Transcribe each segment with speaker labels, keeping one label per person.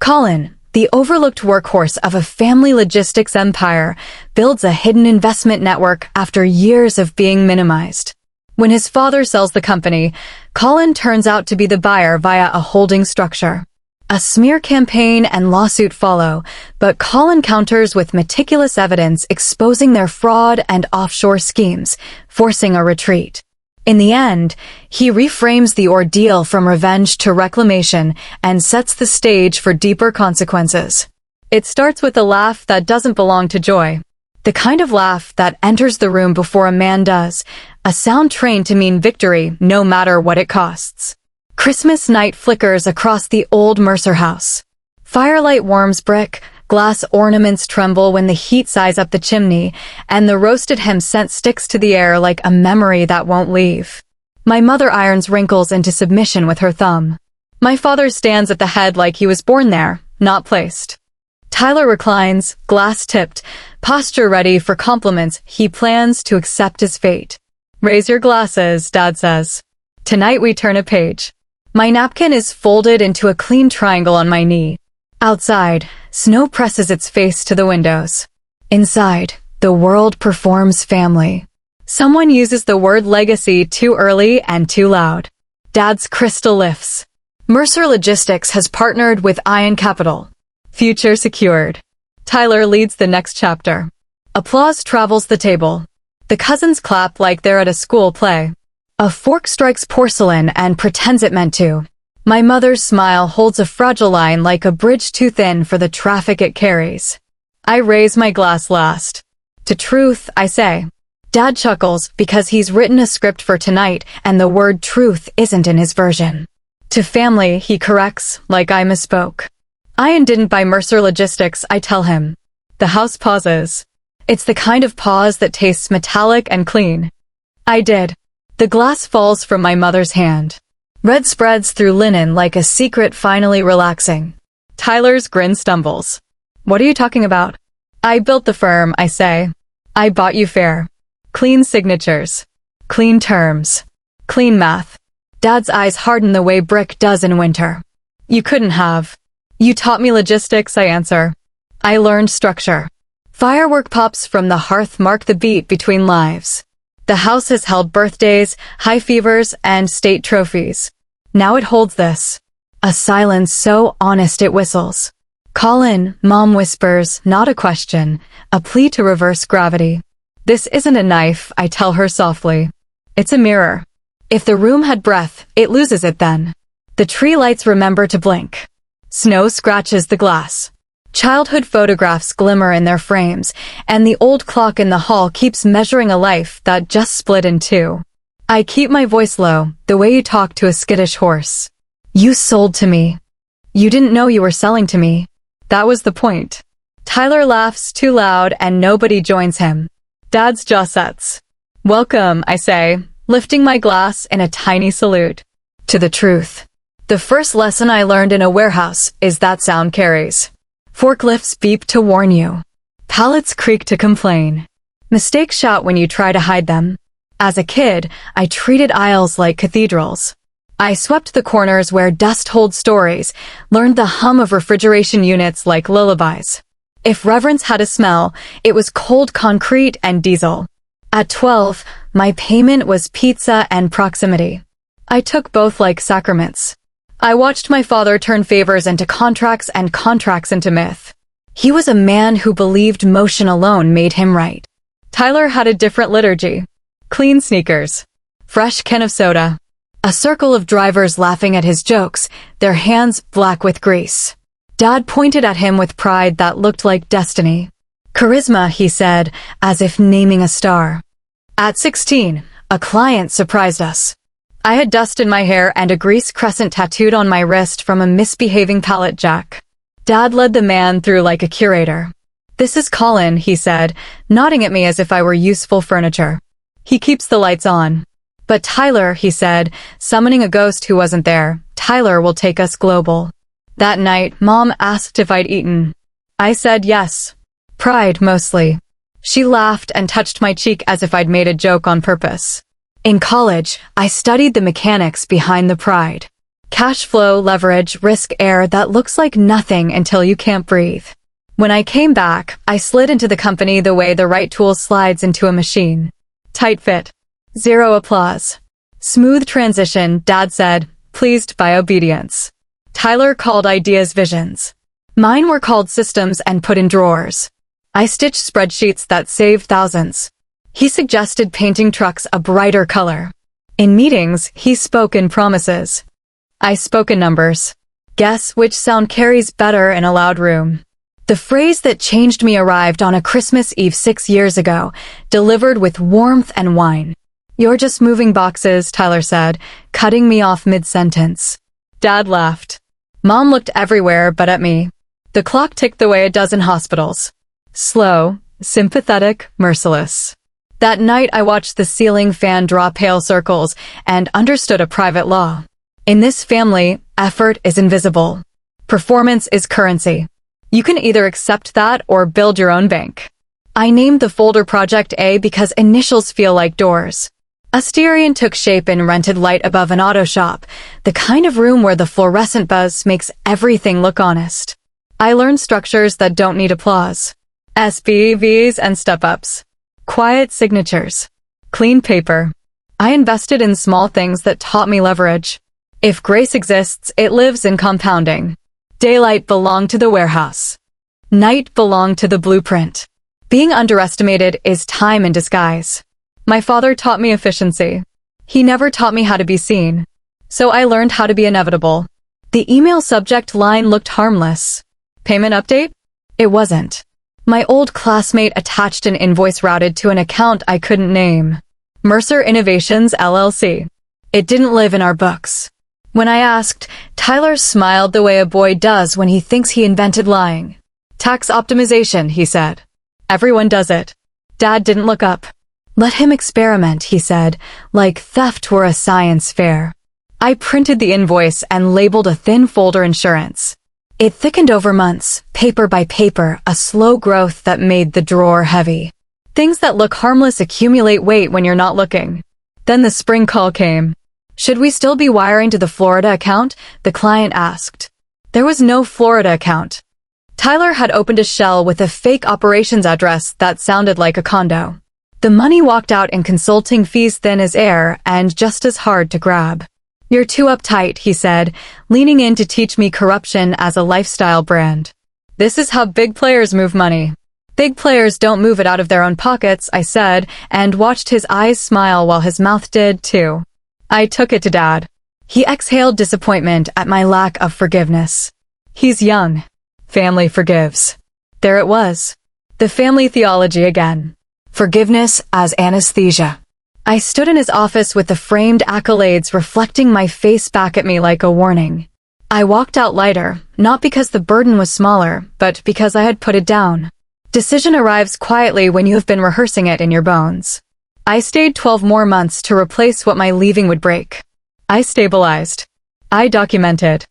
Speaker 1: Colin, the overlooked workhorse of a family logistics empire, builds a hidden investment network after years of being minimized. When his father sells the company, Colin turns out to be the buyer via a holding structure. A smear campaign and lawsuit follow, but Colin counters with meticulous evidence exposing their fraud and offshore schemes, forcing a retreat. In the end, he reframes the ordeal from revenge to reclamation and sets the stage for deeper consequences. It starts with a laugh that doesn't belong to Joy. The kind of laugh that enters the room before a man does, a sound trained to mean victory no matter what it costs. Christmas night flickers across the old Mercer house. Firelight warms brick, glass ornaments tremble when the heat sighs up the chimney, and the roasted ham scent sticks to the air like a memory that won't leave. My mother irons wrinkles into submission with her thumb. My father stands at the head like he was born there, not placed. Tyler reclines, glass-tipped, posture ready for compliments. He plans to accept his fate. Raise your glasses, Dad says. Tonight we turn a page. My napkin is folded into a clean triangle on my knee. Outside, snow presses its face to the windows. Inside, the world performs family. Someone uses the word legacy too early and too loud. Dad's crystal lifts. Mercer Logistics has partnered with Ion Capital. Future secured. Tyler leads the next chapter. Applause travels the table. The cousins clap like they're at a school play. A fork strikes porcelain and pretends it meant to. My mother's smile holds a fragile line like a bridge too thin for the traffic it carries. I raise my glass last. To truth, I say. Dad chuckles because he's written a script for tonight and the word truth isn't in his version. To family, he corrects, like I misspoke. Ian didn't buy Mercer Logistics, I tell him. The house pauses. It's the kind of pause that tastes metallic and clean. I did. The glass falls from my mother's hand. Red spreads through linen like a secret finally relaxing. Tyler's grin stumbles. What are you talking about? I built the firm, I say. I bought you fair. Clean signatures. Clean terms. Clean math. Dad's eyes harden the way brick does in winter. You couldn't have. You taught me logistics, I answer. I learned structure. Firework pops from the hearth mark the beat between lives. The house has held birthdays, high fevers, and state trophies. Now it holds this. A silence so honest it whistles. Call in, Mom whispers, not a question, a plea to reverse gravity. This isn't a knife, I tell her softly. It's a mirror. If the room had breath, it loses it then. The tree lights remember to blink. Snow scratches the glass. Childhood photographs glimmer in their frames, and the old clock in the hall keeps measuring a life that just split in two. I keep my voice low, the way you talk to a skittish horse. You sold to me. You didn't know you were selling to me. That was the point. Tyler laughs too loud and nobody joins him. Dad's jaw sets. Welcome, I say, lifting my glass in a tiny salute. To the truth. The first lesson I learned in a warehouse is that sound carries. Forklifts beep to warn you. Pallets creak to complain. Mistakes shout when you try to hide them. As a kid, I treated aisles like cathedrals. I swept the corners where dust holds stories, learned the hum of refrigeration units like lullabies. If reverence had a smell, it was cold concrete and diesel. At 12, my payment was pizza and proximity. I took both like sacraments. I watched my father turn favors into contracts and contracts into myth. He was a man who believed motion alone made him right. Tyler had a different liturgy. Clean sneakers. Fresh can of soda. A circle of drivers laughing at his jokes, their hands black with grease. Dad pointed at him with pride that looked like destiny. Charisma, he said, as if naming a star. At 16, a client surprised us. I had dust in my hair and a grease crescent tattooed on my wrist from a misbehaving pallet jack. Dad led the man through like a curator. This is Colin, he said, nodding at me as if I were useful furniture. He keeps the lights on. But Tyler, he said, summoning a ghost who wasn't there, Tyler will take us global. That night, Mom asked if I'd eaten. I said yes. Pride, mostly. She laughed and touched my cheek as if I'd made a joke on purpose. In college, I studied the mechanics behind the pride. Cash flow, leverage, risk, air that looks like nothing until you can't breathe. When I came back, I slid into the company the way the right tool slides into a machine. Tight fit. Zero applause. Smooth transition, Dad said, pleased by obedience. Tyler called ideas visions. Mine were called systems and put in drawers. I stitched spreadsheets that saved thousands. He suggested painting trucks a brighter color. In meetings, he spoke in promises. I spoke in numbers. Guess which sound carries better in a loud room. The phrase that changed me arrived on a Christmas Eve 6 years ago, delivered with warmth and wine. You're just moving boxes, Tyler said, cutting me off mid-sentence. Dad laughed. Mom looked everywhere but at me. The clock ticked the way it does in hospitals. Slow, sympathetic, merciless. That night I watched the ceiling fan draw pale circles and understood a private law. In this family, effort is invisible. Performance is currency. You can either accept that or build your own bank. I named the folder Project A because initials feel like doors. Asterion took shape in rented light above an auto shop, the kind of room where the fluorescent buzz makes everything look honest. I learned structures that don't need applause. SBVs and step-ups. Quiet signatures. Clean paper. I invested in small things that taught me leverage. If grace exists, it lives in compounding. Daylight belonged to the warehouse. Night belonged to the blueprint. Being underestimated is time in disguise. My father taught me efficiency. He never taught me how to be seen. So I learned how to be inevitable. The email subject line looked harmless. Payment update? It wasn't. My old classmate attached an invoice routed to an account I couldn't name. Mercer Innovations, LLC. It didn't live in our books. When I asked, Tyler smiled the way a boy does when he thinks he invented lying. Tax optimization, he said. Everyone does it. Dad didn't look up. Let him experiment, he said, like theft were a science fair. I printed the invoice and labeled a thin folder insurance. It thickened over months, paper by paper, a slow growth that made the drawer heavy. Things that look harmless accumulate weight when you're not looking. Then the spring call came. Should we still be wiring to the Florida account? The client asked. There was no Florida account. Tyler had opened a shell with a fake operations address that sounded like a condo. The money walked out in consulting fees thin as air and just as hard to grab. You're too uptight, he said, leaning in to teach me corruption as a lifestyle brand. This is how big players move money. Big players don't move it out of their own pockets, I said, and watched his eyes smile while his mouth did too. I took it to Dad. He exhaled disappointment at my lack of forgiveness. He's young. Family forgives. There it was. The family theology again. Forgiveness as anesthesia. I stood in his office with the framed accolades reflecting my face back at me like a warning. I walked out lighter, not because the burden was smaller, but because I had put it down. Decision arrives quietly when you have been rehearsing it in your bones. I stayed 12 more months to replace what my leaving would break. I stabilized. I documented.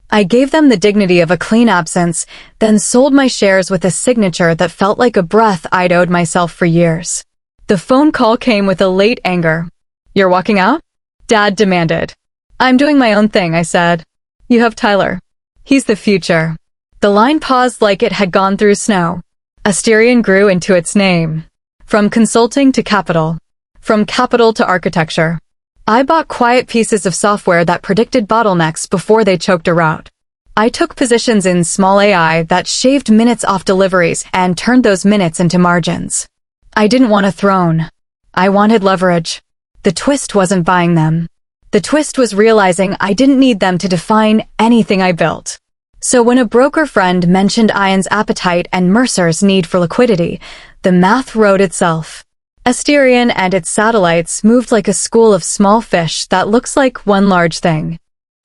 Speaker 1: I gave them the dignity of a clean absence, then sold my shares with a signature that felt like a breath I'd owed myself for years. The phone call came with a late anger. You're walking out? Dad demanded. I'm doing my own thing, I said. You have Tyler. He's the future. The line paused like it had gone through snow. Asterion grew into its name. From consulting to capital. From capital to architecture. I bought quiet pieces of software that predicted bottlenecks before they choked a route. I took positions in small AI that shaved minutes off deliveries and turned those minutes into margins. I didn't want a throne. I wanted leverage. The twist wasn't buying them. The twist was realizing I didn't need them to define anything I built. So when a broker friend mentioned Ian's appetite and Mercer's need for liquidity, the math wrote itself. Asterion and its satellites moved like a school of small fish that looks like one large thing.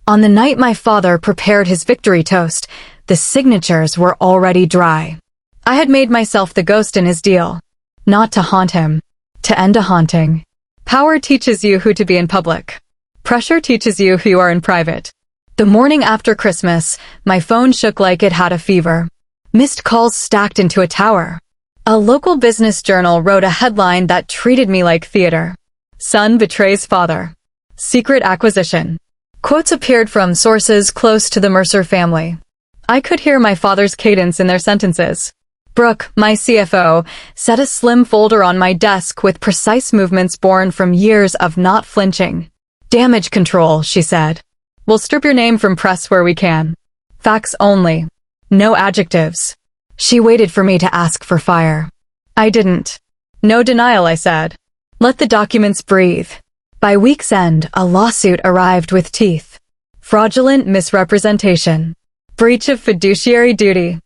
Speaker 1: On the night my father prepared his victory toast, the signatures were already dry. I had made myself the ghost in his deal. Not to haunt him. To end a haunting. Power teaches you who to be in public. Pressure teaches you who you are in private. The morning after Christmas, my phone shook like it had a fever. Missed calls stacked into a tower. A local business journal wrote a headline that treated me like theater. Son betrays father. Secret acquisition. Quotes appeared from sources close to the Mercer family. I could hear my father's cadence in their sentences. Brooke, my CFO, set a slim folder on my desk with precise movements born from years of not flinching. Damage control, she said. We'll strip your name from press where we can. Facts only. No adjectives. She waited for me to ask for fire. I didn't. No denial, I said. Let the documents breathe. By week's end, a lawsuit arrived with teeth. Fraudulent misrepresentation. Breach of fiduciary duty.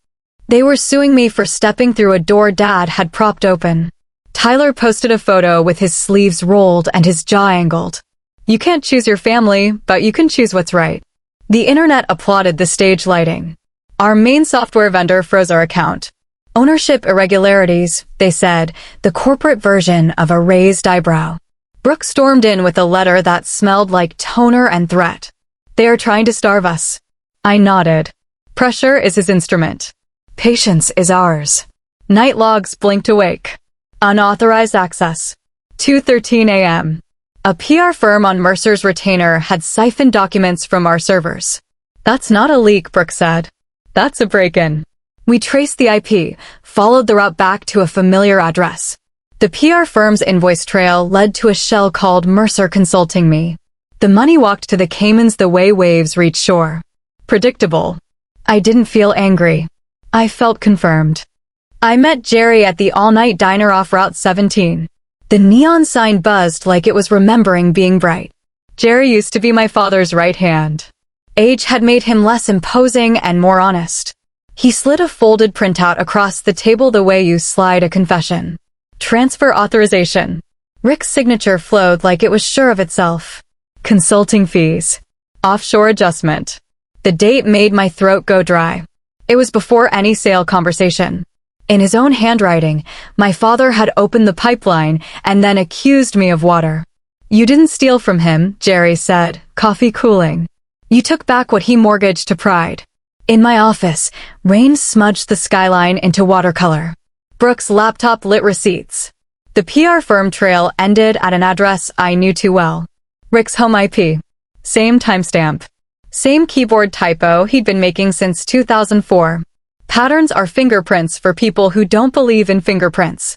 Speaker 1: They were suing me for stepping through a door Dad had propped open. Tyler posted a photo with his sleeves rolled and his jaw angled. You can't choose your family, but you can choose what's right. The internet applauded the stage lighting. Our main software vendor froze our account. Ownership irregularities, they said, the corporate version of a raised eyebrow. Brooke stormed in with a letter that smelled like toner and threat. They are trying to starve us. I nodded. Pressure is his instrument. Patience is ours. Night logs blinked awake. Unauthorized access. 2:13 a.m. A PR firm on Mercer's retainer had siphoned documents from our servers. That's not a leak, Brooke said. That's a break-in. We traced the IP, followed the route back to a familiar address. The PR firm's invoice trail led to a shell called Mercer Consulting Me. The money walked to the Caymans the way waves reach shore. Predictable. I didn't feel angry. I felt confirmed. I met Jerry at the all-night diner off Route 17. The neon sign buzzed like it was remembering being bright. Jerry used to be my father's right hand. Age had made him less imposing and more honest. He slid a folded printout across the table the way you slide a confession. Transfer authorization. Rick's signature flowed like it was sure of itself. Consulting fees. Offshore adjustment. The date made my throat go dry. It was before any sale conversation. In his own handwriting, my father had opened the pipeline and then accused me of water. You didn't steal from him, Jerry said, coffee cooling. You took back what he mortgaged to pride. In my office, rain smudged the skyline into watercolor. Brooke's laptop lit receipts. The PR firm trail ended at an address I knew too well. Rick's home IP. Same timestamp. Same keyboard typo he'd been making since 2004. Patterns are fingerprints for people who don't believe in fingerprints.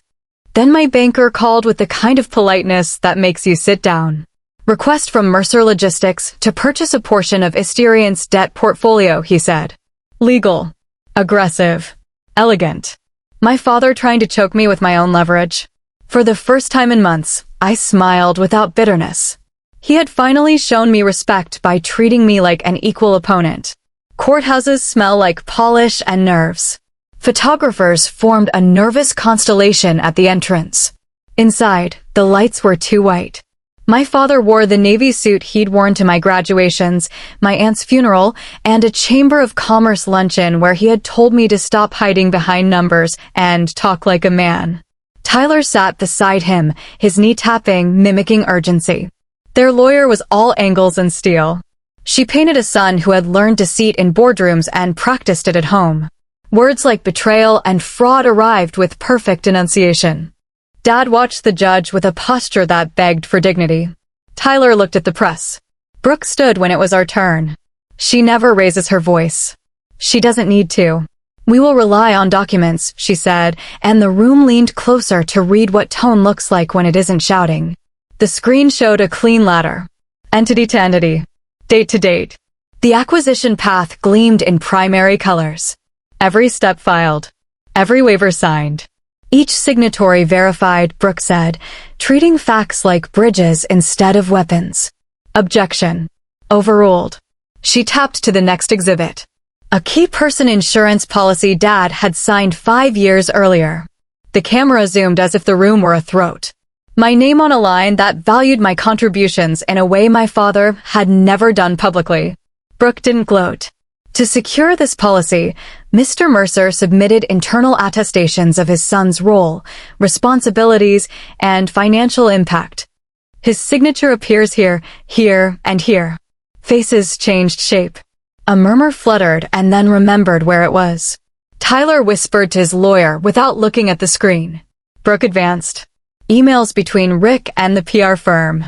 Speaker 1: Then my banker called with the kind of politeness that makes you sit down. Request from Mercer Logistics to purchase a portion of Isterian's debt portfolio, he said. Legal. Aggressive. Elegant. My father trying to choke me with my own leverage. For the first time in months, I smiled without bitterness. He had finally shown me respect by treating me like an equal opponent. Courthouses smell like polish and nerves. Photographers formed a nervous constellation at the entrance. Inside, the lights were too white. My father wore the Navy suit he'd worn to my graduations, my aunt's funeral, and a Chamber of Commerce luncheon where he had told me to stop hiding behind numbers and talk like a man. Tyler sat beside him, his knee tapping, mimicking urgency. Their lawyer was all angles and steel. She painted a son who had learned deceit in boardrooms and practiced it at home. Words like betrayal and fraud arrived with perfect enunciation. Dad watched the judge with a posture that begged for dignity. Tyler looked at the press. Brooke stood when it was our turn. She never raises her voice. She doesn't need to. We will rely on documents, she said, and the room leaned closer to read what tone looks like when it isn't shouting. The screen showed a clean ladder. Entity to entity. Date to date. The acquisition path gleamed in primary colors. Every step filed. Every waiver signed. Each signatory verified, Brooke said, treating facts like bridges instead of weapons. Objection. Overruled. She tapped to the next exhibit. A key person insurance policy Dad had signed 5 years earlier. The camera zoomed as if the room were a throat. My name on a line that valued my contributions in a way my father had never done publicly. Brooke didn't gloat. To secure this policy, Mr. Mercer submitted internal attestations of his son's role, responsibilities, and financial impact. His signature appears here, here, and here. Faces changed shape. A murmur fluttered and then remembered where it was. Tyler whispered to his lawyer without looking at the screen. Brooke advanced. Emails between Rick and the PR firm.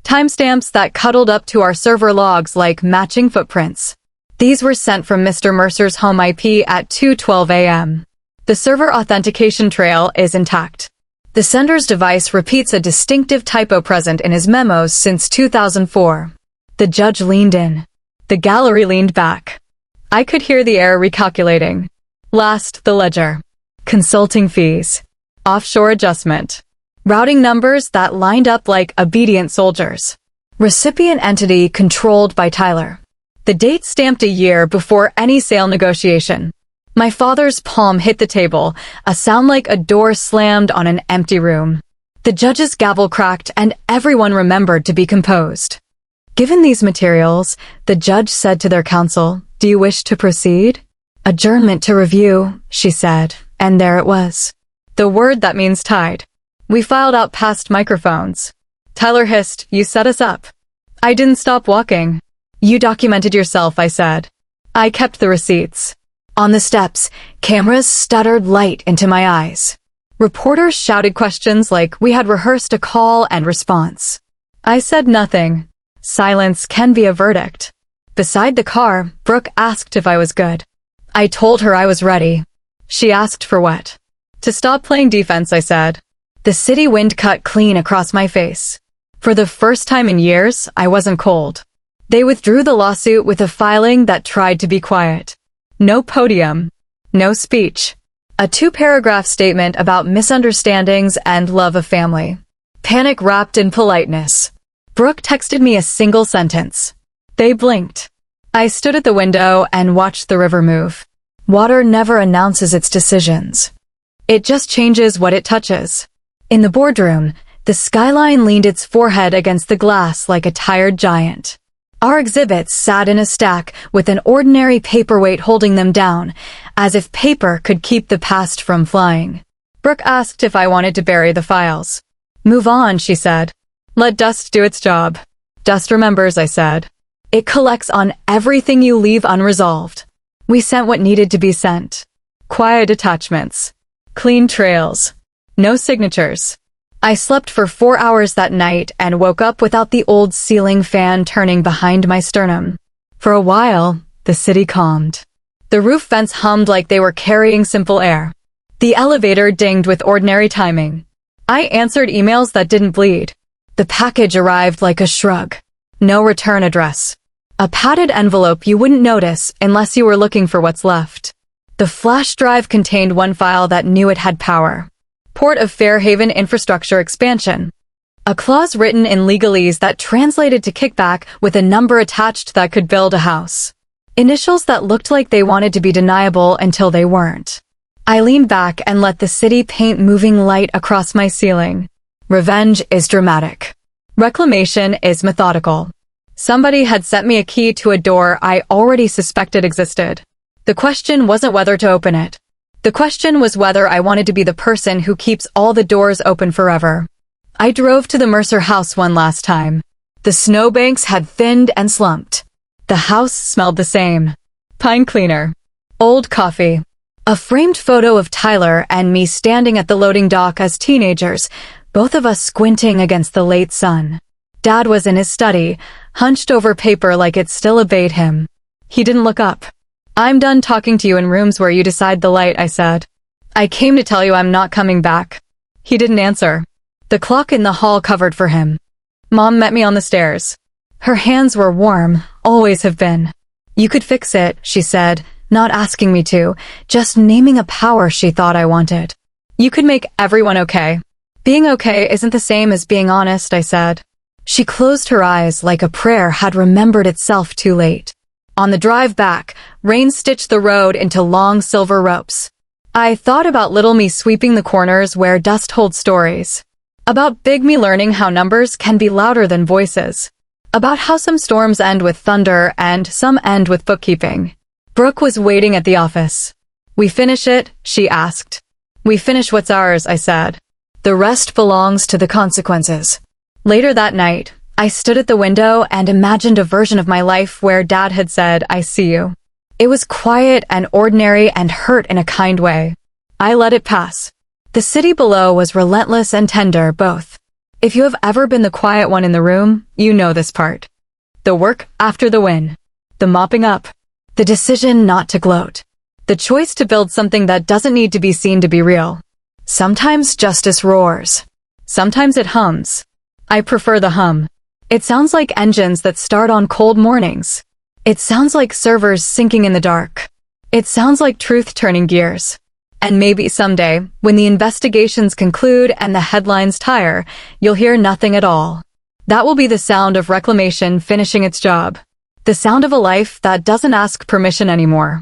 Speaker 1: Timestamps that cuddled up to our server logs like matching footprints. These were sent from Mr. Mercer's home IP at 2:12 a.m. The server authentication trail is intact. The sender's device repeats a distinctive typo present in his memos since 2004. The judge leaned in. The gallery leaned back. I could hear the air recalculating. Last, the ledger. Consulting fees. Offshore adjustment. Routing numbers that lined up like obedient soldiers. Recipient entity controlled by Tyler. The date stamped a year before any sale negotiation. My father's palm hit the table, a sound like a door slammed on an empty room. The judge's gavel cracked and everyone remembered to be composed. Given these materials, the judge said to their counsel, "Do you wish to proceed?" "Adjournment to review," she said, and there it was. The word that means tied. We filed out past microphones. Tyler hissed, "You set us up." I didn't stop walking. "You documented yourself," I said. I kept the receipts. On the steps, cameras stuttered light into my eyes. Reporters shouted questions like we had rehearsed a call and response. I said nothing. Silence can be a verdict. Beside the car, Brooke asked if I was good. I told her I was ready. She asked for what? To stop playing defense, I said. The city wind cut clean across my face. For the first time in years, I wasn't cold. They withdrew the lawsuit with a filing that tried to be quiet. No podium. No speech. A 2-paragraph statement about misunderstandings and love of family. Panic wrapped in politeness. Brooke texted me a single sentence. They blinked. I stood at the window and watched the river move. Water never announces its decisions. It just changes what it touches. In the boardroom, the skyline leaned its forehead against the glass like a tired giant. Our exhibits sat in a stack with an ordinary paperweight holding them down, as if paper could keep the past from flying. Brooke asked if I wanted to bury the files. "Move on," she said. "Let dust do its job." "Dust remembers," I said. "It collects on everything you leave unresolved." We sent what needed to be sent. Quiet attachments. Clean trails. No signatures. I slept for 4 hours that night and woke up without the old ceiling fan turning behind my sternum. For a while, the city calmed. The roof vents hummed like they were carrying simple air. The elevator dinged with ordinary timing. I answered emails that didn't bleed. The package arrived like a shrug. No return address. A padded envelope you wouldn't notice unless you were looking for what's left. The flash drive contained one file that knew it had power. Port of Fairhaven Infrastructure Expansion. A clause written in legalese that translated to kickback with a number attached that could build a house. Initials that looked like they wanted to be deniable until they weren't. I leaned back and let the city paint moving light across my ceiling. Revenge is dramatic. Reclamation is methodical. Somebody had sent me a key to a door I already suspected existed. The question wasn't whether to open it. The question was whether I wanted to be the person who keeps all the doors open forever. I drove to the Mercer house one last time. The snowbanks had thinned and slumped. The house smelled the same. Pine cleaner. Old coffee. A framed photo of Tyler and me standing at the loading dock as teenagers, both of us squinting against the late sun. Dad was in his study, hunched over paper like it still obeyed him. He didn't look up. "I'm done talking to you in rooms where you decide the light," I said. "I came to tell you I'm not coming back." He didn't answer. The clock in the hall covered for him. Mom met me on the stairs. Her hands were warm, always have been. "You could fix it," she said, not asking me to, just naming a power she thought I wanted. "You could make everyone okay." "Being okay isn't the same as being honest," I said. She closed her eyes like a prayer had remembered itself too late. On the drive back, rain stitched the road into long silver ropes. I thought about little me sweeping the corners where dust holds stories. About big me learning how numbers can be louder than voices. About how some storms end with thunder and some end with bookkeeping. Brooke was waiting at the office. "We finish it?" she asked. "We finish what's ours," I said. "The rest belongs to the consequences." Later that night, I stood at the window and imagined a version of my life where Dad had said, "I see you." It was quiet and ordinary and hurt in a kind way. I let it pass. The city below was relentless and tender, both. If you have ever been the quiet one in the room, you know this part. The work after the win. The mopping up. The decision not to gloat. The choice to build something that doesn't need to be seen to be real. Sometimes justice roars. Sometimes it hums. I prefer the hum. It sounds like engines that start on cold mornings. It sounds like servers sinking in the dark. It sounds like truth turning gears. And maybe someday, when the investigations conclude and the headlines tire, you'll hear nothing at all. That will be the sound of reclamation finishing its job. The sound of a life that doesn't ask permission anymore.